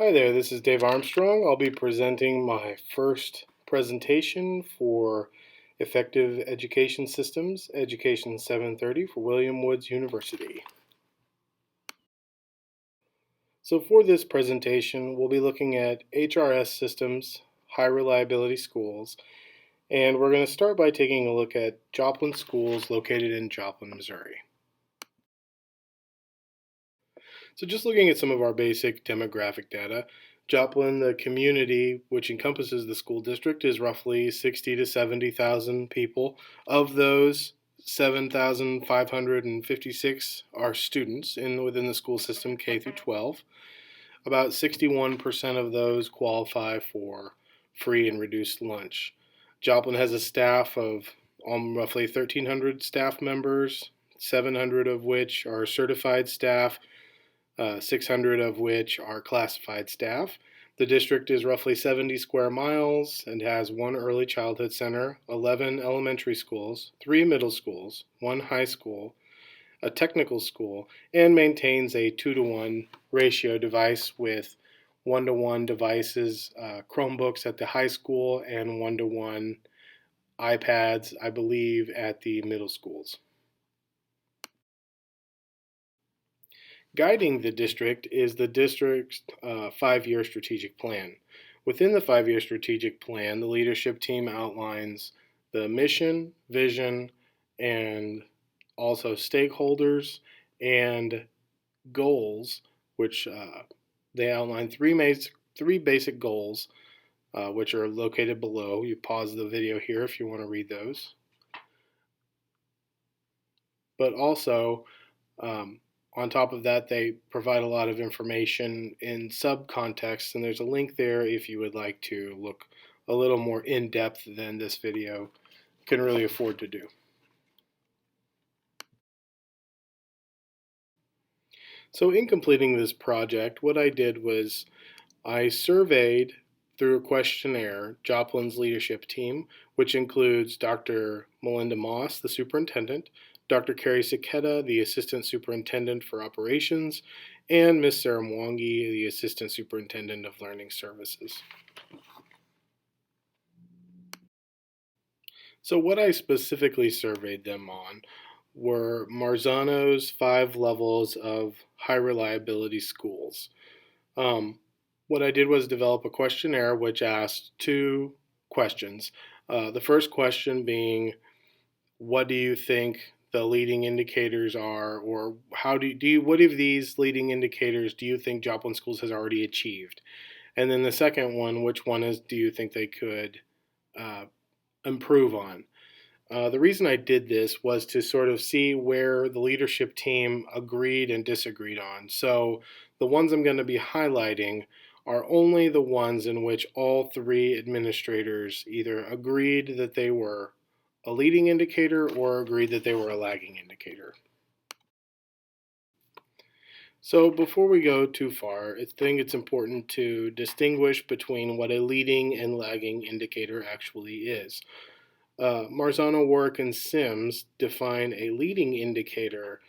Hi there, this is Dave Armstrong. I'll be presenting my first presentation for Effective Education Systems, Education 730 for William Woods University. So for this presentation, we'll be looking at HRS systems, high reliability schools, and we're going to start by taking a look at Joplin schools located in Joplin, Missouri. So just looking at some of our basic demographic data, Joplin, the community, which encompasses the school district, is roughly 60 to 70,000 people. Of those, 7,556 are students within the school system K through 12. About 61% of those qualify for free and reduced lunch. Joplin has a staff of roughly 1,300 staff members, 700 of which are certified staff, 600 of which are classified staff. The district is roughly 70 square miles and has one early childhood center, 11 elementary schools, 3 middle schools, 1 high school, a technical school, and maintains a 2-to-1 ratio device with 1-to-1 devices, Chromebooks at the high school, and 1-to-1 iPads, I believe, at the middle schools. Guiding the district is the district's 5-year strategic plan. Within the 5-year strategic plan, the leadership team outlines the mission, vision, and also stakeholders and goals, which they outline three basic goals, which are located below. You pause the video here if you want to read those. But also, on top of that, they provide a lot of information in subcontext, and there's a link there if you would like to look a little more in depth than this video can really afford to do. So in completing this project, what I did was I surveyed through a questionnaire Joplin's leadership team, which includes Dr. Melinda Moss, the superintendent, Dr. Carrie Saketa, the assistant superintendent for operations, and Ms. Sarah Mwangi, the assistant superintendent of learning services. So what I specifically surveyed them on were Marzano's 5 levels of high reliability schools. What I did was develop a questionnaire which asked 2 questions. The first question being, what do you think the leading indicators are, or what of these leading indicators do you think Joplin Schools has already achieved? And then the second one, which one do you think they could uh, improve on? The reason I did this was to sort of see where the leadership team agreed and disagreed on. So the ones I'm going to be highlighting are only the ones in which all 3 administrators either agreed that they were a leading indicator or agreed that they were a lagging indicator. So before we go too far, I think it's important to distinguish between what a leading and lagging indicator actually is. Marzano, Warwick, and Sims define a leading indicator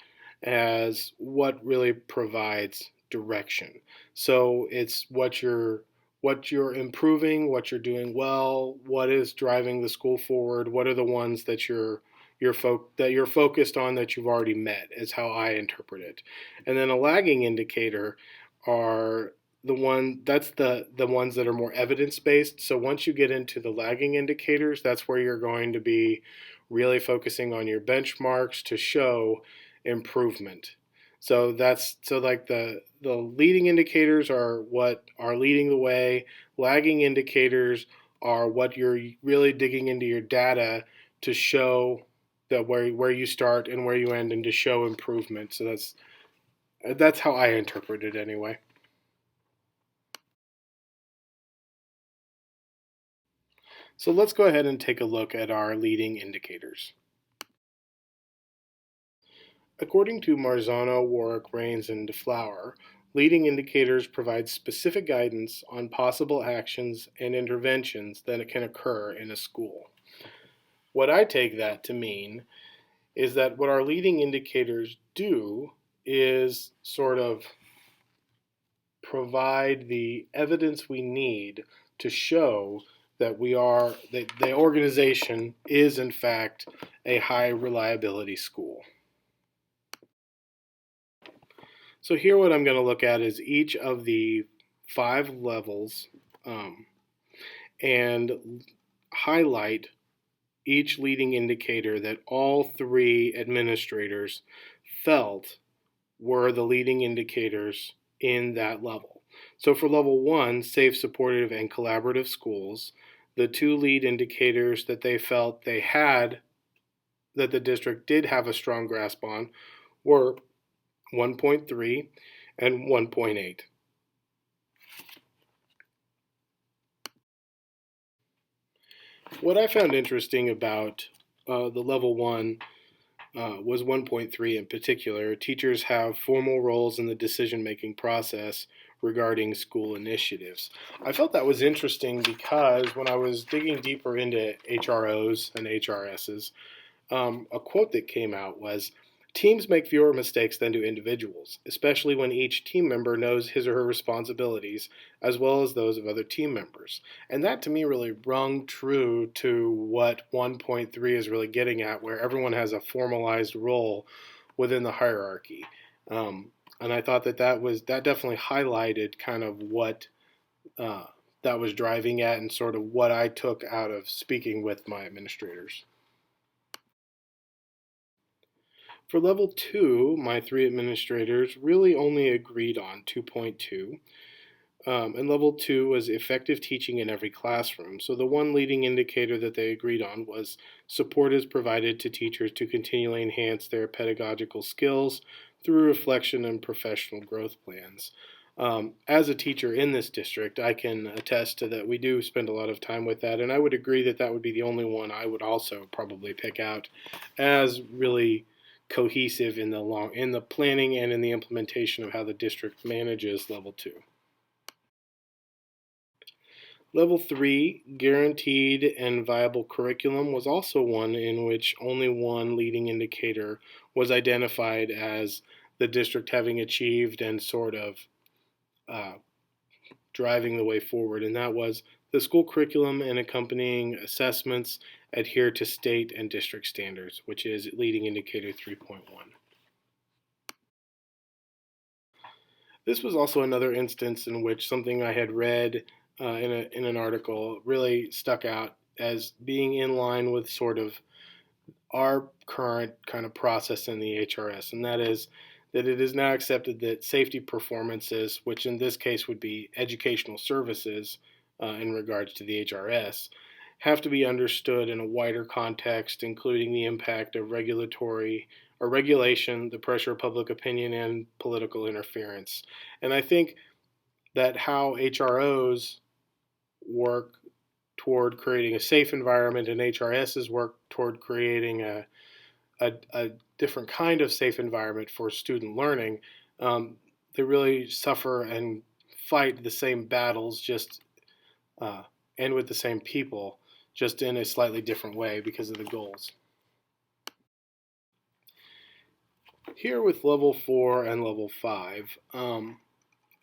as what really provides direction. So it's what you're improving, what you're doing well, what is driving the school forward, what are the ones that you're focused on that you've already met, is how I interpret it. And then a lagging indicator are the ones that are more evidence based. So once you get into the lagging indicators, that's where you're going to be really focusing on your benchmarks to show improvement. So like the leading indicators are what are leading the way. Lagging indicators are what you're really digging into your data to show that where you start and where you end, and to show improvement. So that's how I interpret it anyway. So let's go ahead and take a look at our leading indicators. According to Marzano, Warwick, Rains, and DeFlower, leading indicators provide specific guidance on possible actions and interventions that can occur in a school. What I take that to mean is that what our leading indicators do is sort of provide the evidence we need to show that the organization is in fact a high reliability school. So here what I'm going to look at is each of the 5 levels, um, and highlight each leading indicator that all 3 administrators felt were the leading indicators in that level. So for level 1, safe, supportive, and collaborative schools, the 2 lead indicators that they felt they had, that the district did have a strong grasp on, were 1.3 and 1.8. What I found interesting about the level 1 was 1.3 in particular. Teachers have formal roles in the decision making process regarding school initiatives. I felt that was interesting because when I was digging deeper into HROs and HRSs, a quote that came out was, "Teams make fewer mistakes than do individuals, especially when each team member knows his or her responsibilities as well as those of other team members." And that to me really rung true to what 1.3 is really getting at, where everyone has a formalized role within the hierarchy. And I thought that definitely highlighted kind of what uh, that was driving at and sort of what I took out of speaking with my administrators. For level 2, my 3 administrators really only agreed on 2.2. And level 2 was effective teaching in every classroom. So the one leading indicator that they agreed on was support is provided to teachers to continually enhance their pedagogical skills through reflection and professional growth plans. As a teacher in this district, I can attest to that. We do spend a lot of time with that, and I would agree that that would be the only one I would also probably pick out as really cohesive in the planning and in the implementation of how the district manages level 2. Level 3, guaranteed and viable curriculum, was also one in which only one leading indicator was identified as the district having achieved and sort of uh, driving the way forward, and that was the school curriculum and accompanying assessments adhere to state and district standards, which is leading indicator 3.1. This was also another instance in which something I had read in an article really stuck out as being in line with sort of our current kind of process in the HRS, and that is that it is now accepted that safety performances, which in this case would be educational services in regards to the HRS, have to be understood in a wider context, including the impact of regulatory or regulation, the pressure of public opinion, and political interference. And I think that how HROs work toward creating a safe environment and HRSs work toward creating a different kind of safe environment for student learning, they really suffer and fight the same battles, just uh, and with the same people, just in a slightly different way because of the goals. Here with level 4 and level 5,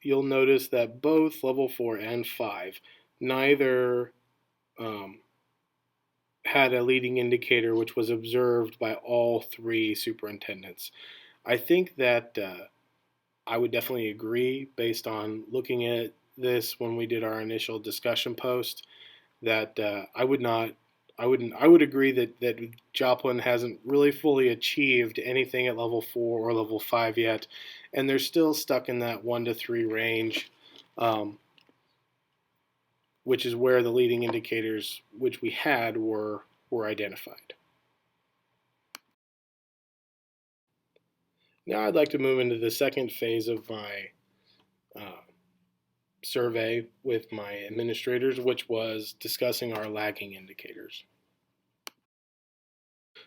you'll notice that both level 4 and 5, neither um, had a leading indicator which was observed by all 3 superintendents. I think that I would definitely agree, based on looking at this when we did our initial discussion post, that I would agree that Joplin hasn't really fully achieved anything at level 4 or level 5 yet, and they're still stuck in that 1 to 3 range, um, which is where the leading indicators which we had were identified. Now I'd like to move into the second phase of my uh, survey with my administrators, which was discussing our lagging indicators.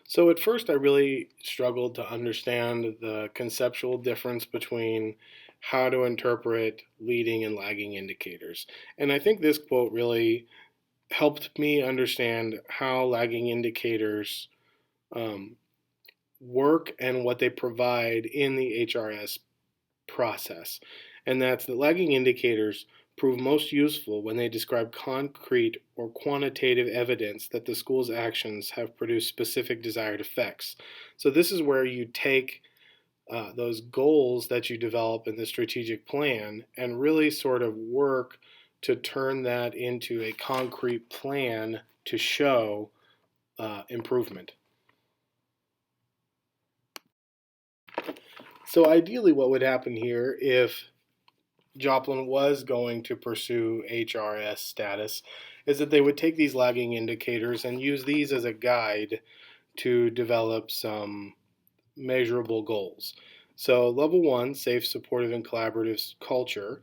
So at first, I really struggled to understand the conceptual difference between how to interpret leading and lagging indicators. And I think this quote really helped me understand how lagging indicators um, work and what they provide in the HRS process. and that's that lagging indicators prove most useful when they describe concrete or quantitative evidence that the school's actions have produced specific desired effects. So, this is where you take those goals that you develop in the strategic plan and really sort of work to turn that into a concrete plan to show improvement. So, ideally, what would happen here if Joplin was going to pursue HRS status is that they would take these lagging indicators and use these as a guide to develop some measurable goals. So, level one, safe, supportive, and collaborative culture,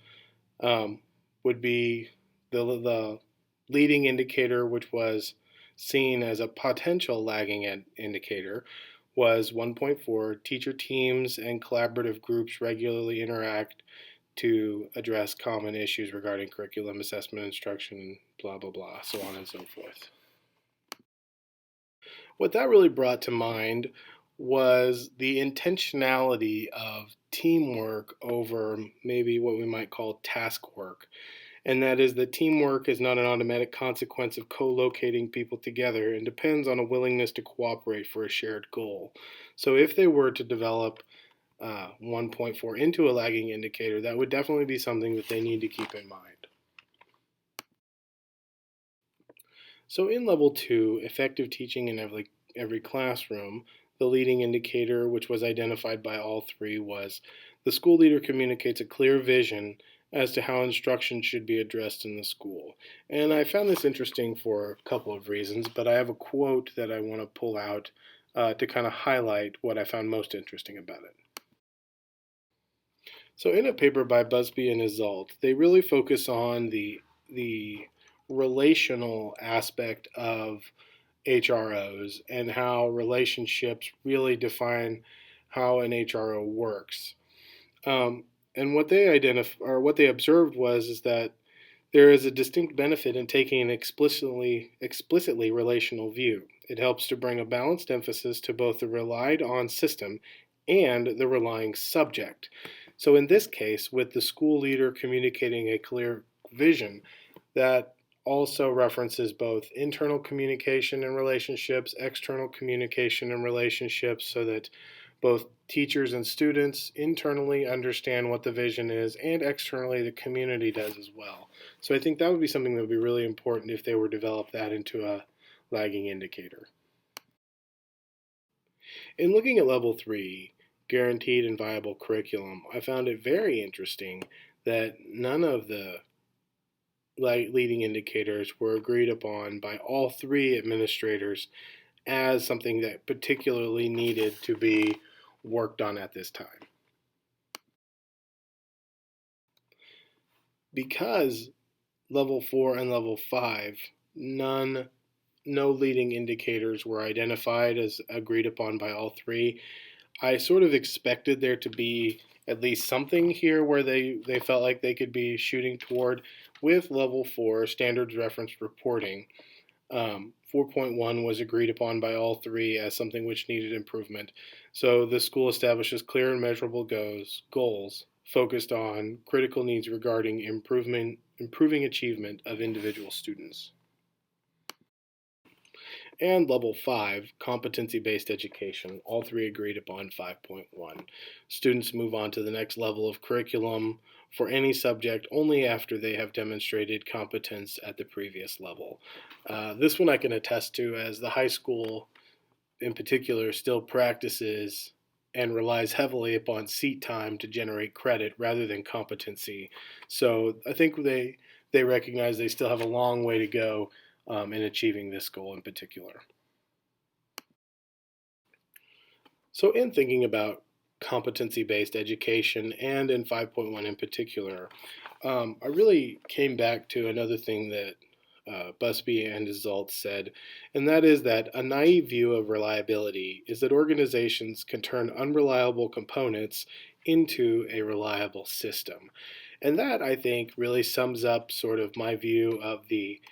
would be the leading indicator, which was seen as a potential lagging indicator, was 1.4 teacher teams and collaborative groups regularly interact to address common issues regarding curriculum, assessment, instruction, blah, blah, blah, so on and so forth. What that really brought to mind was the intentionality of teamwork over maybe what we might call task work. And that is that teamwork is not an automatic consequence of co locating people together and depends on a willingness to cooperate for a shared goal. So, if they were to develop 1.4 into a lagging indicator, that would definitely be something that they need to keep in mind. So in level two, effective teaching in every classroom, the leading indicator, which was identified by all three, was the school leader communicates a clear vision as to how instruction should be addressed in the school. And I found this interesting for a couple of reasons, but I have a quote that I want to pull out to kind of highlight what I found most interesting about it. So in a paper by Busby and Isolt, they really focus on the relational aspect of HROs and how relationships really define how an HRO works. And what they observed was is that there is a distinct benefit in taking an explicitly relational view. It helps to bring a balanced emphasis to both the relied on system and the relying subject. So in this case, with the school leader communicating a clear vision, that also references both internal communication and relationships, external communication and relationships, so that both teachers and students internally understand what the vision is, and externally the community does as well. So I think that would be something that would be really important if they were to develop that into a lagging indicator. In looking at level three, guaranteed and viable curriculum, I found it very interesting that none of the leading indicators were agreed upon by all three administrators as something that particularly needed to be worked on at this time. Because level 4 and level 5, no leading indicators were identified as agreed upon by all three, I sort of expected there to be at least something here where they felt like they could be shooting toward. With level 4, standards reference reporting, 4.1 was agreed upon by all three as something which needed improvement. So the school establishes clear and measurable goals focused on critical needs regarding improving achievement of individual students. And level 5, competency based education. All three agreed upon 5.1. Students move on to the next level of curriculum for any subject only after they have demonstrated competence at the previous level. This one I can attest to, as the high school in particular still practices and relies heavily upon seat time to generate credit rather than competency. So I think they recognize they still have a long way to go in achieving this goal in particular. So, in thinking about competency based education and in 5.1 in particular, I really came back to another thing that Busby and Isolt said, and that is that a naive view of reliability is that organizations can turn unreliable components into a reliable system. And that, I think, really sums up sort of my view of the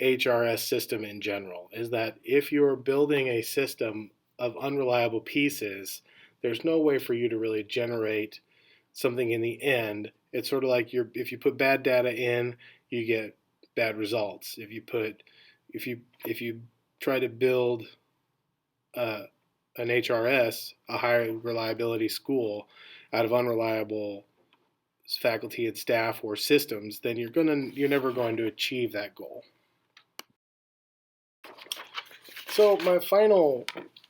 HRS system in general, is that if you're building a system of unreliable pieces, there's no way for you to really generate something in the end It's sort of like if you put bad data in, you get bad results. If you try to build uh, an HRS, a high reliability school, out of unreliable faculty and staff or systems, then you're never going to achieve that goal. So my final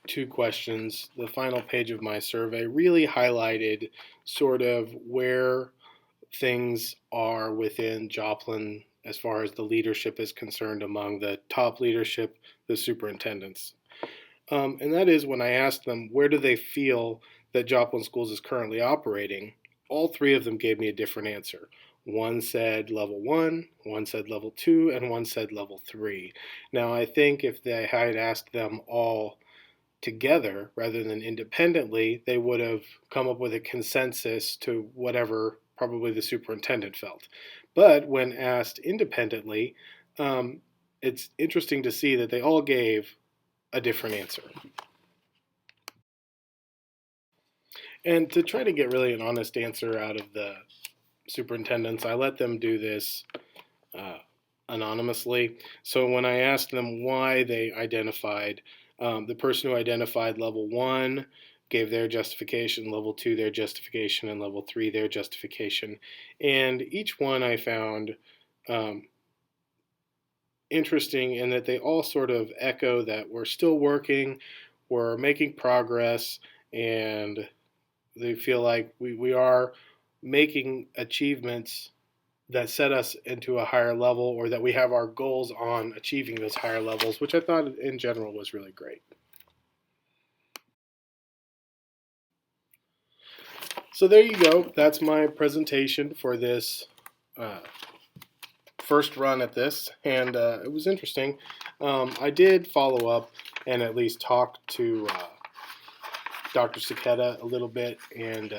two questions, the final page of my survey, really highlighted sort of where things are within Joplin as far as the leadership is concerned among the top leadership, the superintendents. And that is when I asked them where do they feel that Joplin Schools is currently operating, all three of them gave me a different answer. One said level one said level two, and one said level three. Now, I think if they had asked them all together rather than independently, they would have come up with a consensus to whatever probably the superintendent felt. But when asked independently, um, it's interesting to see that they all gave a different answer. And to try to get really an honest answer out of the superintendents, I let them do this uh, anonymously. So when I asked them why they identified, the person who identified level one gave their justification, level two their justification, and level three their justification. And each one I found um, interesting in that they all sort of echo that we're still working, we're making progress, and they feel like we are making achievements that set us into a higher level, or that we have our goals on achieving those higher levels, which I thought in general was really great. So there you go. That's my presentation for this uh, first run at this, and it was interesting. I did follow up and at least talk to Dr. Saketa a little bit, and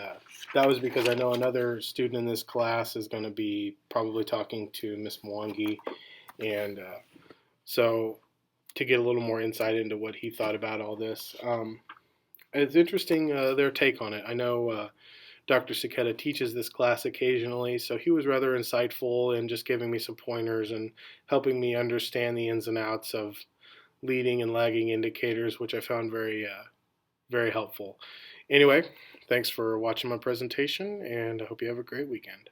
that was because I know another student in this class is going to be probably talking to Miss Mwangi, and so to get a little more insight into what he thought about all this. It's interesting their take on it. I know Dr. Saketa teaches this class occasionally, so he was rather insightful in just giving me some pointers and helping me understand the ins and outs of leading and lagging indicators, which I found very helpful. Anyway, thanks for watching my presentation, and I hope you have a great weekend.